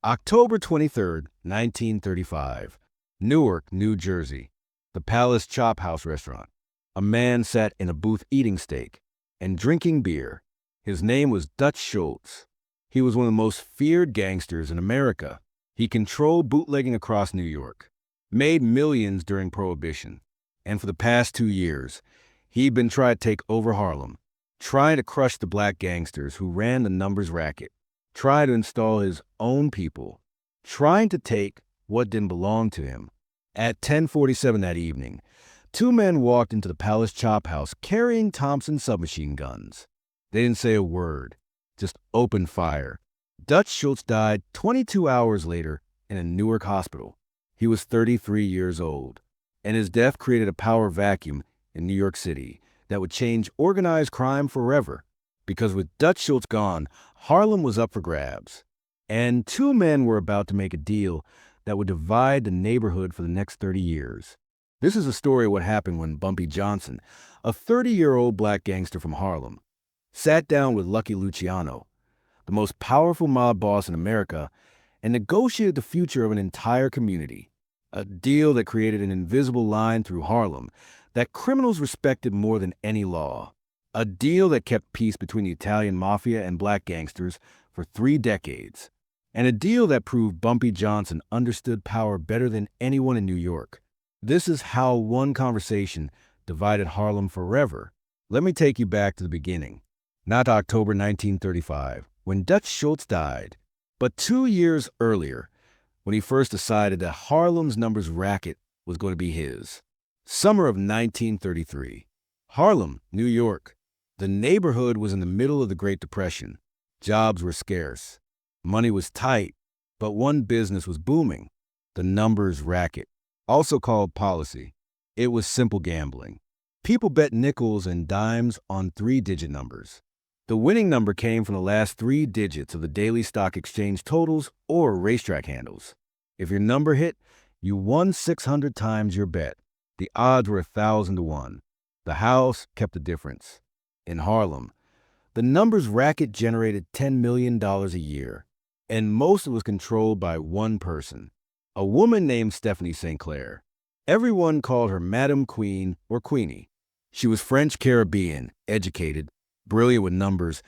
October 23rd, 1935. Newark, New Jersey. The Palace Chop House restaurant. A man sat in a booth eating steak and drinking beer. His name was Dutch Schultz. He was one of the most feared gangsters in America. He controlled bootlegging across New York, made millions during Prohibition, and for the past 2 years, he'd been trying to take over Harlem, trying to crush the black gangsters who ran the numbers racket, trying to install his own people, trying to take what didn't belong to him. At 10:47 that evening, 2 men walked into the Palace Chop House carrying Thompson submachine guns. They didn't say a word, just opened fire. Dutch Schultz died 22 hours later in a Newark hospital. He was 33 years old, and his death created a power vacuum in New York City that would change organized crime forever. Because with Dutch Schultz gone, Harlem was up for grabs. And 2 men were about to make a deal that would divide the neighborhood for the next 30 years. This is a story of what happened when Bumpy Johnson, a 30-year-old black gangster from Harlem, sat down with Lucky Luciano, the most powerful mob boss in America, and negotiated the future of an entire community. A deal that created an invisible line through Harlem that criminals respected more than any law. A deal that kept peace between the Italian Mafia and black gangsters for 3 decades. And a deal that proved Bumpy Johnson understood power better than anyone in New York. This is how one conversation divided Harlem forever. Let me take you back to the beginning. Not October 1935, when Dutch Schultz died, but 2 years earlier, when he first decided that Harlem's numbers racket was going to be his. Summer of 1933. Harlem, New York. The neighborhood was in the middle of the Great Depression. Jobs were scarce. Money was tight, but one business was booming. The numbers racket, also called policy. It was simple gambling. People bet nickels and dimes on 3-digit numbers. The winning number came from the last 3 digits of the daily stock exchange totals or racetrack handles. If your number hit, you won 600 times your bet. The odds were 1,000 to 1. The house kept the difference. In Harlem, the numbers racket generated $10 million a year, and most of it was controlled by one person, a woman named Stephanie St. Clair. Everyone called her Madam Queen or Queenie. She was French-Caribbean, educated, brilliant with numbers,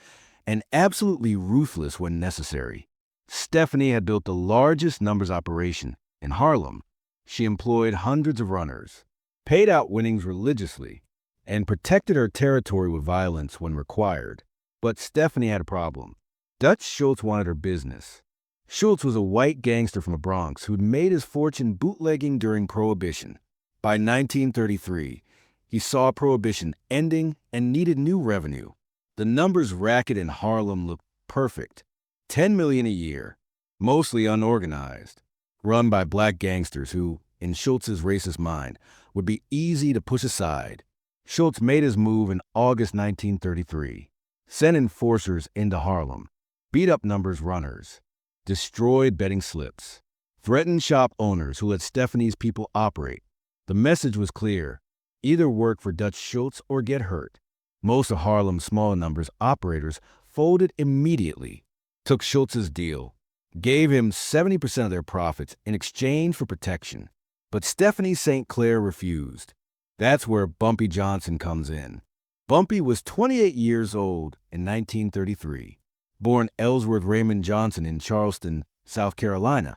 and absolutely ruthless when necessary. Stephanie had built the largest numbers operation in Harlem. She employed hundreds of runners, paid out winnings religiously, and protected her territory with violence when required. But Stephanie had a problem. Dutch Schultz wanted her business. Schultz was a white gangster from the Bronx who'd made his fortune bootlegging during Prohibition. By 1933, he saw Prohibition ending and needed new revenue. The numbers racket in Harlem looked perfect. $10 million a year, mostly unorganized, run by black gangsters who, in Schultz's racist mind, would be easy to push aside. Schultz made his move in August 1933, sent enforcers into Harlem, beat up numbers runners, destroyed betting slips, threatened shop owners who let Stephanie's people operate. The message was clear: either work for Dutch Schultz or get hurt. Most of Harlem's small numbers operators folded immediately, took Schultz's deal, gave him 70% of their profits in exchange for protection. But Stephanie St. Clair refused. That's where Bumpy Johnson comes in. Bumpy was 28 years old in 1933. Born Ellsworth Raymond Johnson in Charleston, South Carolina,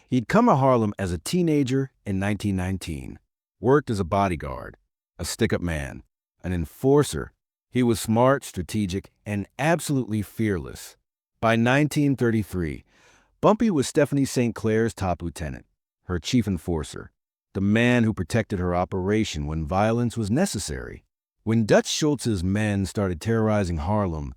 he'd come to Harlem as a teenager in 1919. Worked as a bodyguard, a stick-up man, an enforcer. He was smart, strategic, and absolutely fearless. By 1933, Bumpy was Stephanie St. Clair's top lieutenant, her chief enforcer, the man who protected her operation when violence was necessary. When Dutch Schultz's men started terrorizing Harlem,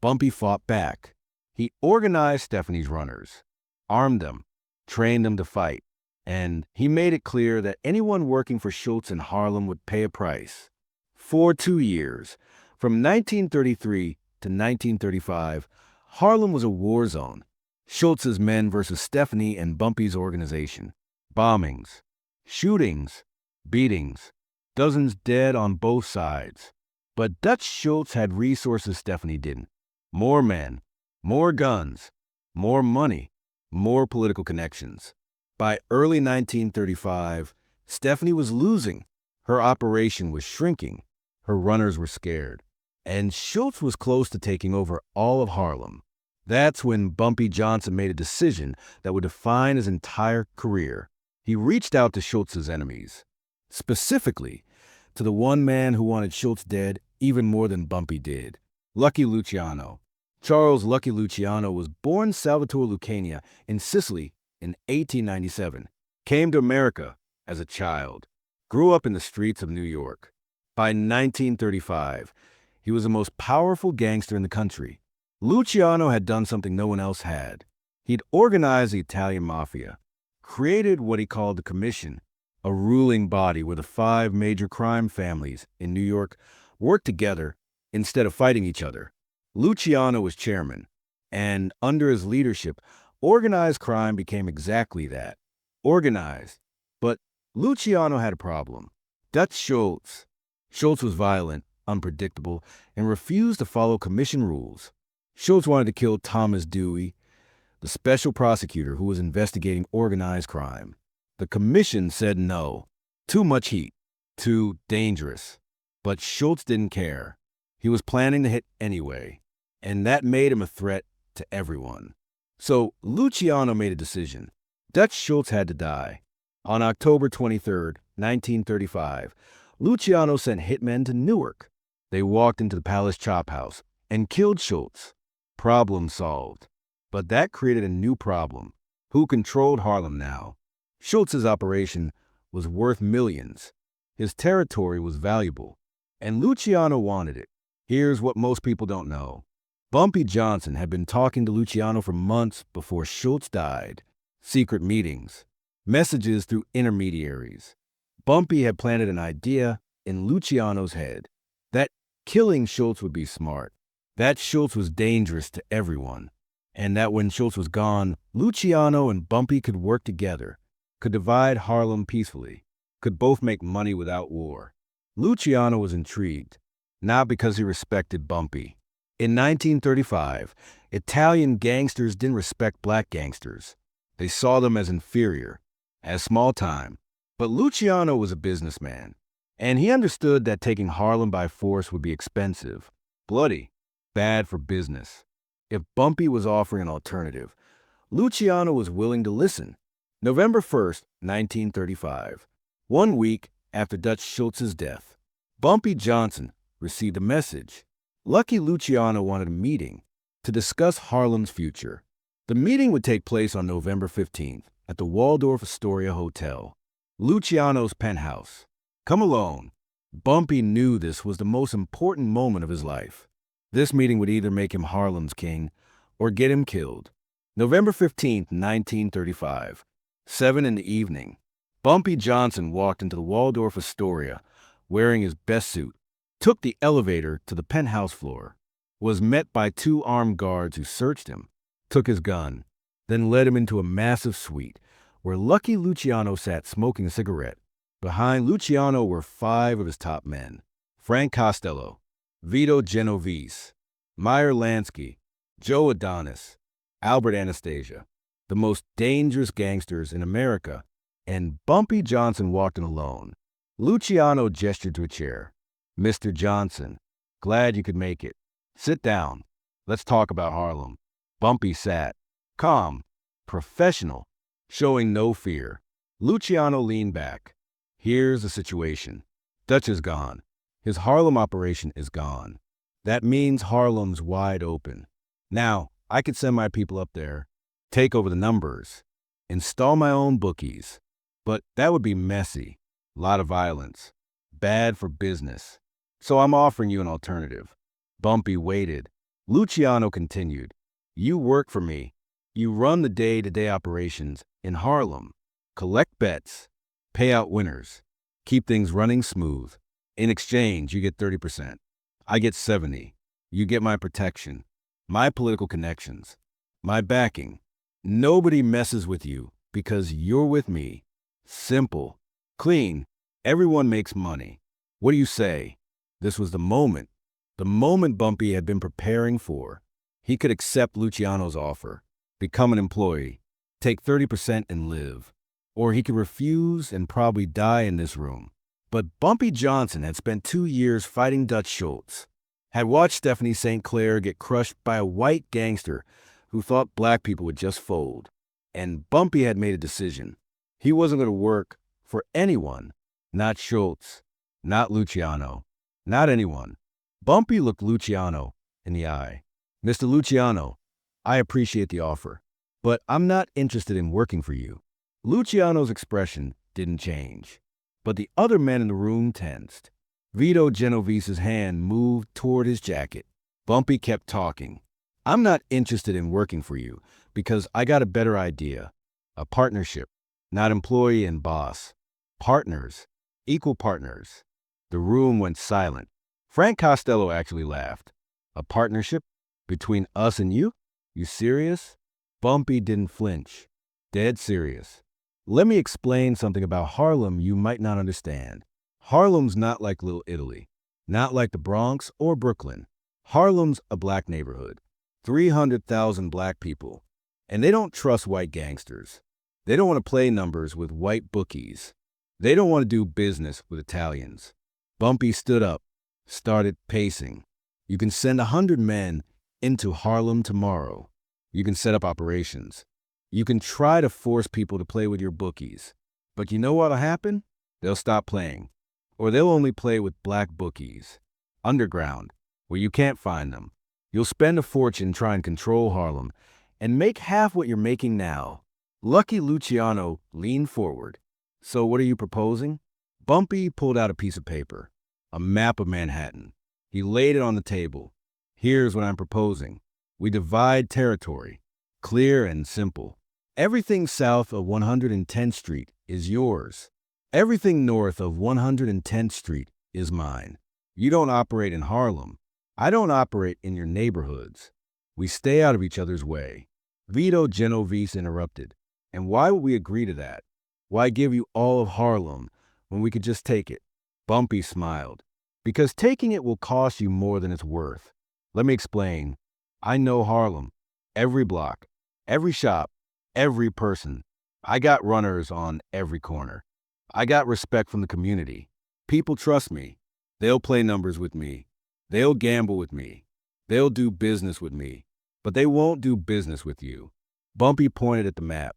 Bumpy fought back. He organized Stephanie's runners, armed them, trained them to fight, and he made it clear that anyone working for Schultz in Harlem would pay a price. For 2 years, from 1933 to 1935, Harlem was a war zone. Schultz's men versus Stephanie and Bumpy's organization. Bombings, shootings, beatings, dozens dead on both sides. But Dutch Schultz had resources Stephanie didn't. More men, more guns, more money. more political connections. By early 1935, Stephanie was losing. Her operation was shrinking. Her runners were scared. And Schultz was close to taking over all of Harlem. That's when Bumpy Johnson made a decision that would define his entire career. He reached out to Schultz's enemies, specifically to the one man who wanted Schultz dead even more than Bumpy did, Lucky Luciano. Charles Lucky Luciano was born Salvatore Lucania in Sicily in 1897, came to America as a child, grew up in the streets of New York. By 1935, he was the most powerful gangster in the country. Luciano had done something no one else had. He'd organized the Italian Mafia, created what he called the Commission, a ruling body where the 5 major crime families in New York worked together instead of fighting each other. Luciano was chairman, and under his leadership, organized crime became exactly that, organized. But Luciano had a problem. Dutch Schultz. Schultz was violent, unpredictable, and refused to follow commission rules. Schultz wanted to kill Thomas Dewey, the special prosecutor who was investigating organized crime. The commission said no. Too much heat. Too dangerous. But Schultz didn't care. He was planning to hit anyway, and that made him a threat to everyone. So Luciano made a decision. Dutch Schultz had to die. On October 23, 1935, Luciano sent hitmen to Newark. They walked into the Palace Chop House and killed Schultz. Problem solved. But that created a new problem. Who controlled Harlem now? Schultz's operation was worth millions. His territory was valuable, and Luciano wanted it. Here's what most people don't know. Bumpy Johnson had been talking to Luciano for months before Schultz died. Secret meetings, messages through intermediaries. Bumpy had planted an idea in Luciano's head that killing Schultz would be smart, that Schultz was dangerous to everyone, and that when Schultz was gone, Luciano and Bumpy could work together, could divide Harlem peacefully, could both make money without war. Luciano was intrigued, not because he respected Bumpy. In 1935, Italian gangsters didn't respect black gangsters. They saw them as inferior, as small time. But Luciano was a businessman, and he understood that taking Harlem by force would be expensive, bloody, bad for business. If Bumpy was offering an alternative, Luciano was willing to listen. November 1st, 1935, 1 week after Dutch Schultz's death, Bumpy Johnson received a message. Lucky Luciano wanted a meeting to discuss Harlem's future. The meeting would take place on November 15th at the Waldorf Astoria Hotel, Luciano's penthouse. Come alone. Bumpy knew this was the most important moment of his life. This meeting would either make him Harlem's king or get him killed. November 15th, 1935, 7 in the evening. Bumpy Johnson walked into the Waldorf Astoria wearing his best suit, took the elevator to the penthouse floor, was met by 2 armed guards who searched him, took his gun, then led him into a massive suite where Lucky Luciano sat smoking a cigarette. Behind Luciano were 5 of his top men: Frank Costello, Vito Genovese, Meyer Lansky, Joe Adonis, Albert Anastasia, the most dangerous gangsters in America, and Bumpy Johnson walked in alone. Luciano gestured to a chair. "Mr. Johnson, glad you could make it. Sit down. Let's talk about Harlem." Bumpy sat, calm, professional, showing no fear. Luciano leaned back. "Here's the situation. Dutch is gone. His Harlem operation is gone. That means Harlem's wide open. Now, I could send my people up there, take over the numbers, install my own bookies. But that would be messy, a lot of violence, bad for business. So I'm offering you an alternative." Bumpy waited. Luciano continued. "You work for me. You run the day-to-day operations in Harlem, collect bets, pay out winners, keep things running smooth. In exchange, you get 30%. I get 70%. You get my protection, my political connections, my backing. Nobody messes with you because you're with me. Simple, clean, everyone makes money. What do you say?" This was the moment Bumpy had been preparing for. He could accept Luciano's offer, become an employee, take 30% and live. Or he could refuse and probably die in this room. But Bumpy Johnson had spent 2 years fighting Dutch Schultz, had watched Stephanie St. Clair get crushed by a white gangster who thought black people would just fold. And Bumpy had made a decision. He wasn't going to work for anyone, not Schultz, not Luciano, not anyone. Bumpy looked Luciano in the eye. Mr. Luciano, I appreciate the offer, but I'm not interested in working for you. Luciano's expression didn't change, but the other men in the room tensed. Vito Genovese's hand moved toward his jacket. Bumpy kept talking. I'm not interested in working for you because I got a better idea. A partnership, not employee and boss. Partners, equal partners. The room went silent. Frank Costello actually laughed. A partnership between us and you? You serious? Bumpy didn't flinch. Dead serious. Let me explain something about Harlem you might not understand. Harlem's not like Little Italy, not like the Bronx or Brooklyn. Harlem's a black neighborhood, 300,000 black people, and they don't trust white gangsters. They don't want to play numbers with white bookies. They don't want to do business with Italians. Bumpy stood up, started pacing. You can send 100 men into Harlem tomorrow. You can set up operations. You can try to force people to play with your bookies. But you know what'll happen? They'll stop playing. Or they'll only play with black bookies. Underground, where you can't find them. You'll spend a fortune trying to control Harlem and make half what you're making now. Lucky Luciano leaned forward. So what are you proposing? Bumpy pulled out a piece of paper, a map of Manhattan. He laid it on the table. Here's what I'm proposing. We divide territory, clear and simple. Everything south of 110th Street is yours. Everything north of 110th Street is mine. You don't operate in Harlem. I don't operate in your neighborhoods. We stay out of each other's way. Vito Genovese interrupted. And why would we agree to that? Why give you all of Harlem when we could just take it? Bumpy smiled. Because taking it will cost you more than it's worth. Let me explain. I know Harlem. Every block, every shop, every person. I got runners on every corner. I got respect from the community. People trust me. They'll play numbers with me. They'll gamble with me. They'll do business with me. But they won't do business with you. Bumpy pointed at the map.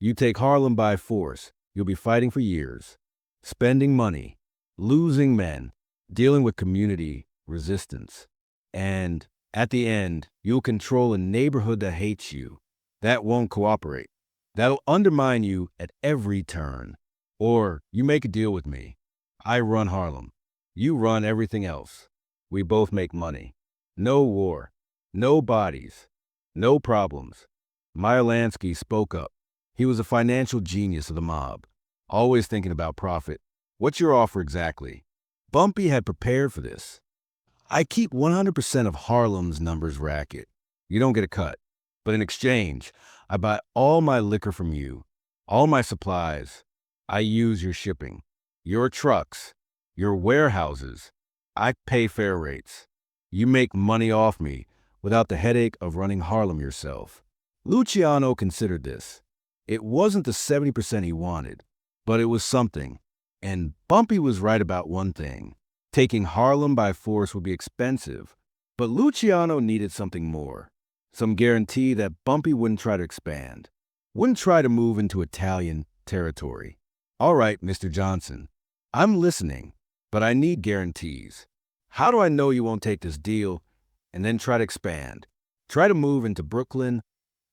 You take Harlem by force, you'll be fighting for years. Spending money, losing men, dealing with community resistance. And at the end, you'll control a neighborhood that hates you, that won't cooperate, that'll undermine you at every turn. Or you make a deal with me. I run Harlem. You run everything else. We both make money. No war. No bodies. No problems. Meyer Lansky spoke up. He was a financial genius of the mob, always thinking about profit. What's your offer exactly? Bumpy had prepared for this. I keep 100% of Harlem's numbers racket. You don't get a cut. But in exchange, I buy all my liquor from you, all my supplies. I use your shipping, your trucks, your warehouses. I pay fair rates. You make money off me without the headache of running Harlem yourself. Luciano considered this. It wasn't the 70% he wanted, but it was something. And Bumpy was right about one thing. Taking Harlem by force would be expensive, but Luciano needed something more. Some guarantee that Bumpy wouldn't try to expand, wouldn't try to move into Italian territory. All right, Mr. Johnson, I'm listening, but I need guarantees. How do I know you won't take this deal and then try to expand? Try to move into Brooklyn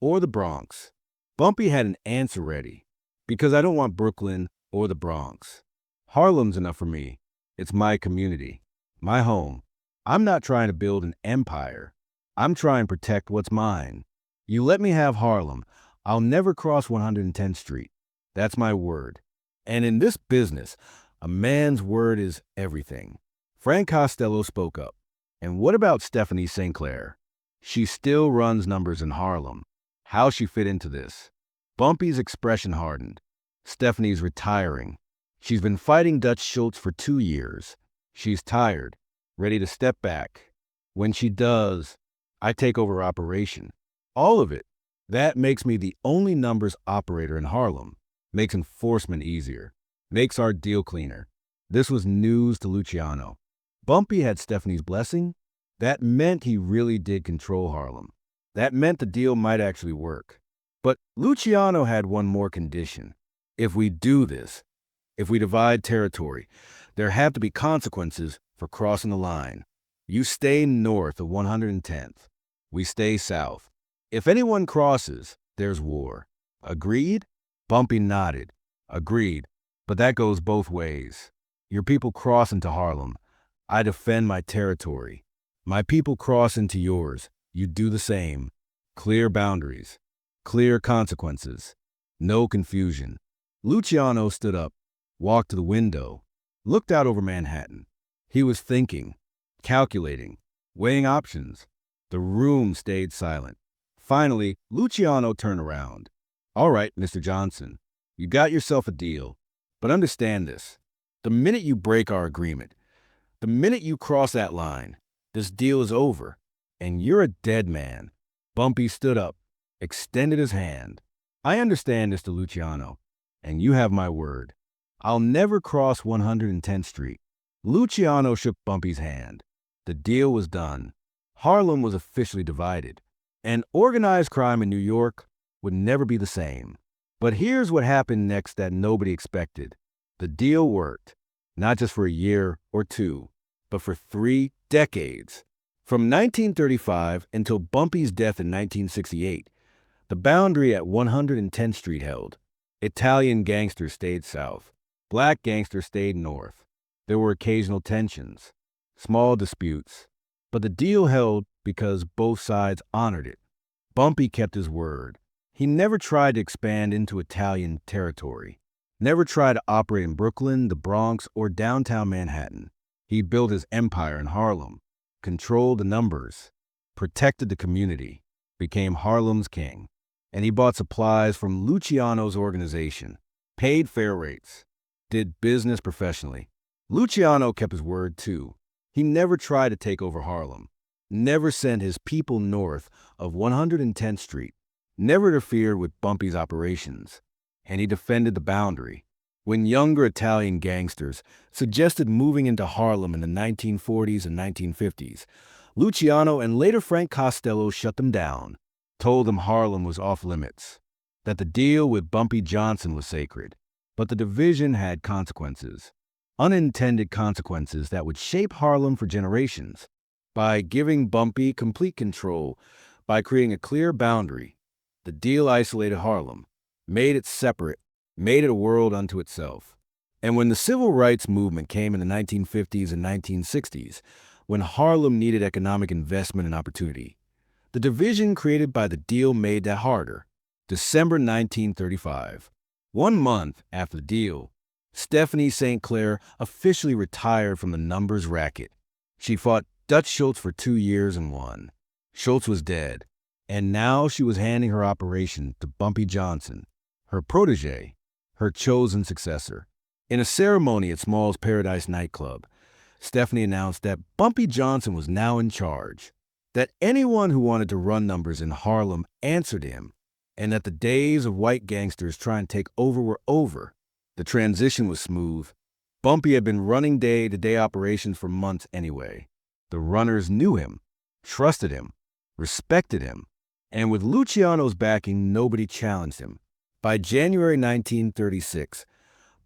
or the Bronx? Bumpy had an answer ready. Because I don't want Brooklyn or the Bronx. Harlem's enough for me. It's my community, my home. I'm not trying to build an empire. I'm trying to protect what's mine. You let me have Harlem, I'll never cross 110th Street. That's my word. And in this business, a man's word is everything. Frank Costello spoke up. And what about Stephanie St. Clair? She still runs numbers in Harlem. How'll she fit into this? Bumpy's expression hardened. Stephanie's retiring. She's been fighting Dutch Schultz for 2 years. She's tired, ready to step back. When she does, I take over operation. All of it. That makes me the only numbers operator in Harlem. Makes enforcement easier. Makes our deal cleaner. This was news to Luciano. Bumpy had Stephanie's blessing. That meant he really did control Harlem. That meant the deal might actually work. But Luciano had one more condition. If we do this, if we divide territory, there have to be consequences for crossing the line. You stay north of 110th. We stay south. If anyone crosses, there's war. Agreed? Bumpy nodded. Agreed. But that goes both ways. Your people cross into Harlem. I defend my territory. My people cross into yours. You do the same. Clear boundaries. Clear consequences. No confusion. Luciano stood up, walked to the window, looked out over Manhattan. He was thinking, calculating, weighing options. The room stayed silent. Finally, Luciano turned around. All right, Mr. Johnson, you got yourself a deal. But understand this. The minute you break our agreement, the minute you cross that line, this deal is over, and you're a dead man. Bumpy stood up, extended his hand. I understand, Mr. Luciano, and you have my word. I'll never cross 110th Street. Luciano shook Bumpy's hand. The deal was done. Harlem was officially divided, and organized crime in New York would never be the same. But here's what happened next that nobody expected. The deal worked, not just for a year or two, but for 3 decades. From 1935 until Bumpy's death in 1968, the boundary at 110th Street held. Italian gangsters stayed south. Black gangsters stayed north. There were occasional tensions, small disputes, but the deal held because both sides honored it. Bumpy kept his word. He never tried to expand into Italian territory, never tried to operate in Brooklyn, the Bronx, or downtown Manhattan. He built his empire in Harlem, controlled the numbers, protected the community, became Harlem's king. And he bought supplies from Luciano's organization, paid fair rates, did business professionally. Luciano kept his word too. He never tried to take over Harlem, never sent his people north of 110th Street, never interfered with Bumpy's operations, and he defended the boundary. When younger Italian gangsters suggested moving into Harlem in the 1940s and 1950s, Luciano and later Frank Costello shut them down, told them Harlem was off limits, that the deal with Bumpy Johnson was sacred. But the division had consequences, unintended consequences that would shape Harlem for generations. By giving Bumpy complete control, by creating a clear boundary, the deal isolated Harlem, made it separate, made it a world unto itself. And when the civil rights movement came in the 1950s and 1960s, when Harlem needed economic investment and opportunity, the division created by the deal made that harder. December 1935. 1 month after the deal, Stephanie St. Clair officially retired from the numbers racket. She fought Dutch Schultz for 2 years and won. Schultz was dead, and now she was handing her operation to Bumpy Johnson, her protege, her chosen successor. In a ceremony at Small's Paradise nightclub, Stephanie announced that Bumpy Johnson was now in charge, that anyone who wanted to run numbers in Harlem answered him, and that the days of white gangsters trying to take over were over. The transition was smooth. Bumpy had been running day-to-day operations for months anyway. The runners knew him, trusted him, respected him, and with Luciano's backing, nobody challenged him. By January 1936,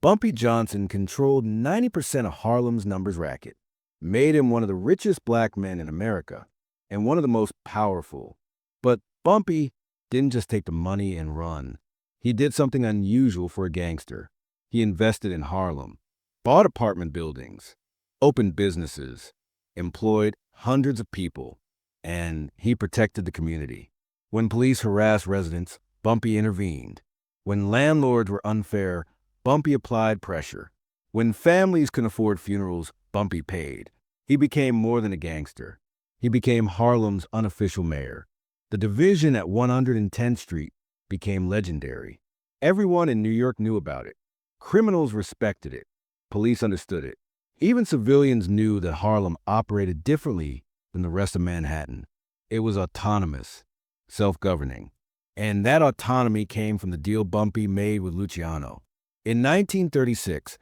Bumpy Johnson controlled 90% of Harlem's numbers racket, made him one of the richest black men in America, and one of the most powerful. But Bumpy didn't just take the money and run. He did something unusual for a gangster. He invested in Harlem, bought apartment buildings, opened businesses, employed hundreds of people, and he protected the community. When police harassed residents, Bumpy intervened. When landlords were unfair, Bumpy applied pressure. When families couldn't afford funerals, Bumpy paid. He became more than a gangster. He became Harlem's unofficial mayor. The division at 110th Street became legendary. Everyone in New York knew about it. Criminals respected it. Police understood it. Even civilians knew that Harlem operated differently than the rest of Manhattan. It was autonomous, self-governing. And that autonomy came from the deal Bumpy made with Luciano. In 1936,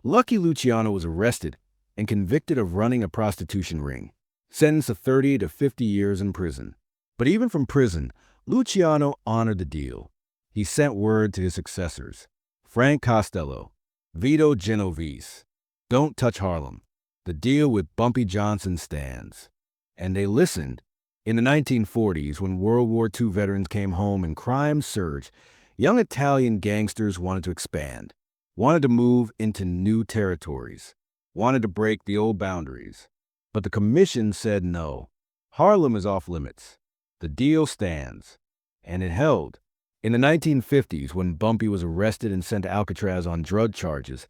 Lucky Luciano was arrested and convicted of running a prostitution ring, sentenced to 30 to 50 years in prison. But even from prison, Luciano honored the deal. He sent word to his successors, Frank Costello, Vito Genovese, don't touch Harlem. The deal with Bumpy Johnson stands. And they listened. In the 1940s, when World War II veterans came home and crime surged, young Italian gangsters wanted to expand, wanted to move into new territories, wanted to break the old boundaries. But the commission said no. Harlem is off limits. The deal stands. And it held. In the 1950s, when Bumpy was arrested and sent to Alcatraz on drug charges,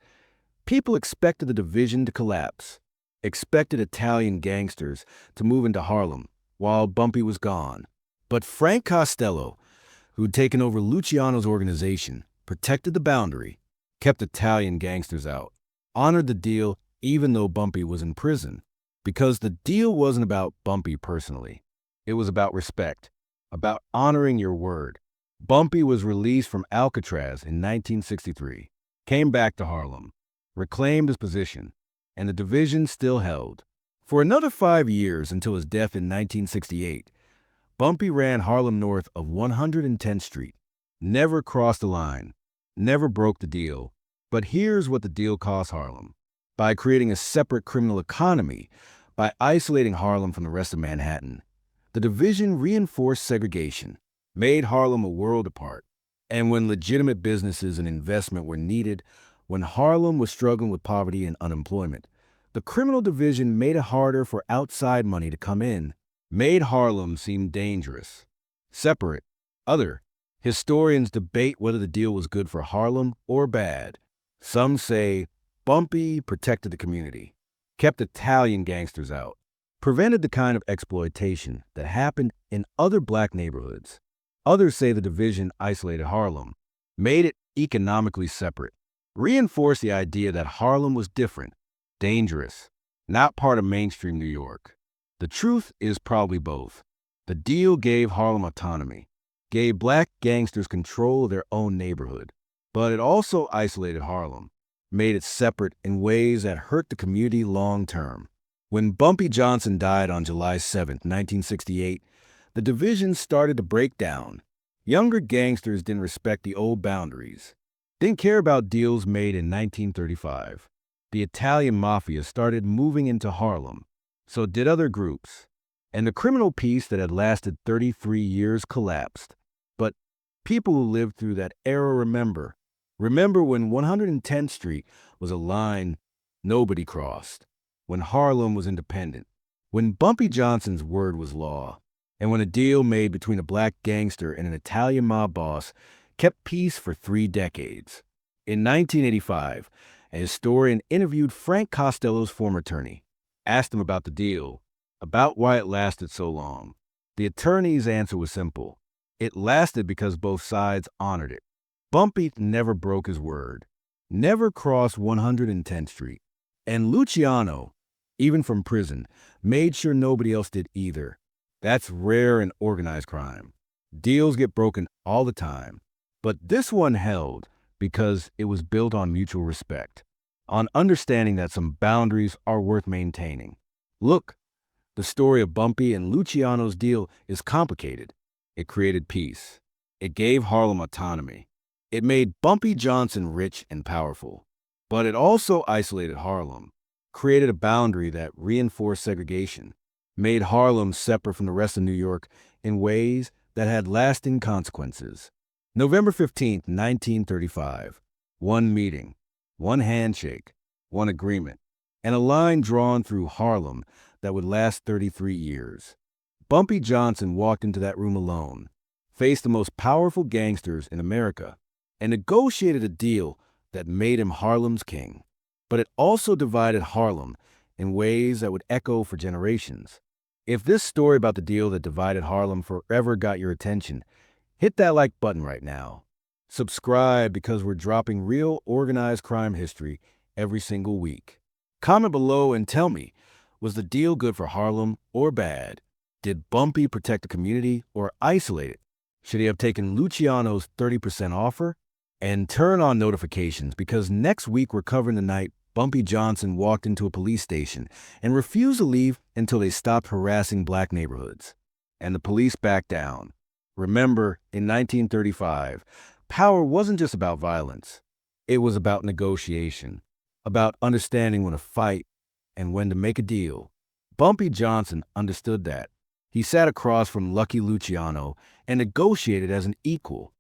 people expected the division to collapse, expected Italian gangsters to move into Harlem while Bumpy was gone. But Frank Costello, who'd taken over Luciano's organization, protected the boundary, kept Italian gangsters out, honored the deal even though Bumpy was in prison, because the deal wasn't about Bumpy personally. It was about respect, about honoring your word. Bumpy was released from Alcatraz in 1963, came back to Harlem, reclaimed his position, and the division still held. For another 5 years until his death in 1968, Bumpy ran Harlem north of 110th Street, never crossed the line, never broke the deal. But here's what the deal cost Harlem. By creating a separate criminal economy, by isolating Harlem from the rest of Manhattan, the division reinforced segregation, made Harlem a world apart. And when legitimate businesses and investment were needed, when Harlem was struggling with poverty and unemployment, the criminal division made it harder for outside money to come in, made Harlem seem dangerous, separate, other. Historians debate whether the deal was good for Harlem or bad. Some say Bumpy protected the community, kept Italian gangsters out, prevented the kind of exploitation that happened in other black neighborhoods. Others say the division isolated Harlem, made it economically separate, reinforced the idea that Harlem was different, dangerous, not part of mainstream New York. The truth is probably both. The deal gave Harlem autonomy, gave black gangsters control of their own neighborhood, but it also isolated Harlem, made it separate in ways that hurt the community long term. When Bumpy Johnson died on July 7, 1968, the division started to break down. Younger gangsters didn't respect the old boundaries, didn't care about deals made in 1935. The Italian Mafia started moving into Harlem. So did other groups. And the criminal peace that had lasted 33 years collapsed. But people who lived through that era remember. Remember when 110th Street was a line nobody crossed. When Harlem was independent. When Bumpy Johnson's word was law. And when a deal made between a black gangster and an Italian mob boss kept peace for 3 decades. In 1985, a historian interviewed Frank Costello's former attorney, asked him about the deal, about why it lasted so long. The attorney's answer was simple. It lasted because both sides honored it. Bumpy never broke his word, never crossed 110th Street. And Luciano, even from prison, made sure nobody else did either. That's rare in organized crime. Deals get broken all the time. But this one held because it was built on mutual respect, on understanding that some boundaries are worth maintaining. Look, the story of Bumpy and Luciano's deal is complicated. It created peace. It gave Harlem autonomy. It made Bumpy Johnson rich and powerful. But it also isolated Harlem, created a boundary that reinforced segregation, made Harlem separate from the rest of New York in ways that had lasting consequences. November 15, 1935. One meeting, one handshake, one agreement, and a line drawn through Harlem that would last 33 years. Bumpy Johnson walked into that room alone, faced the most powerful gangsters in America, and negotiated a deal that made him Harlem's king. But it also divided Harlem in ways that would echo for generations. If this story about the deal that divided Harlem forever got your attention, hit that like button right now. Subscribe because we're dropping real organized crime history every single week. Comment below and tell me, was the deal good for Harlem or bad? Did Bumpy protect the community or isolate it? Should he have taken Luciano's 30% offer? And turn on notifications because next week we're covering the night Bumpy Johnson walked into a police station and refused to leave until they stopped harassing black neighborhoods. And the police backed down. Remember, in 1935, power wasn't just about violence. It was about negotiation, about understanding when to fight and when to make a deal. Bumpy Johnson understood that. He sat across from Lucky Luciano and negotiated as an equal.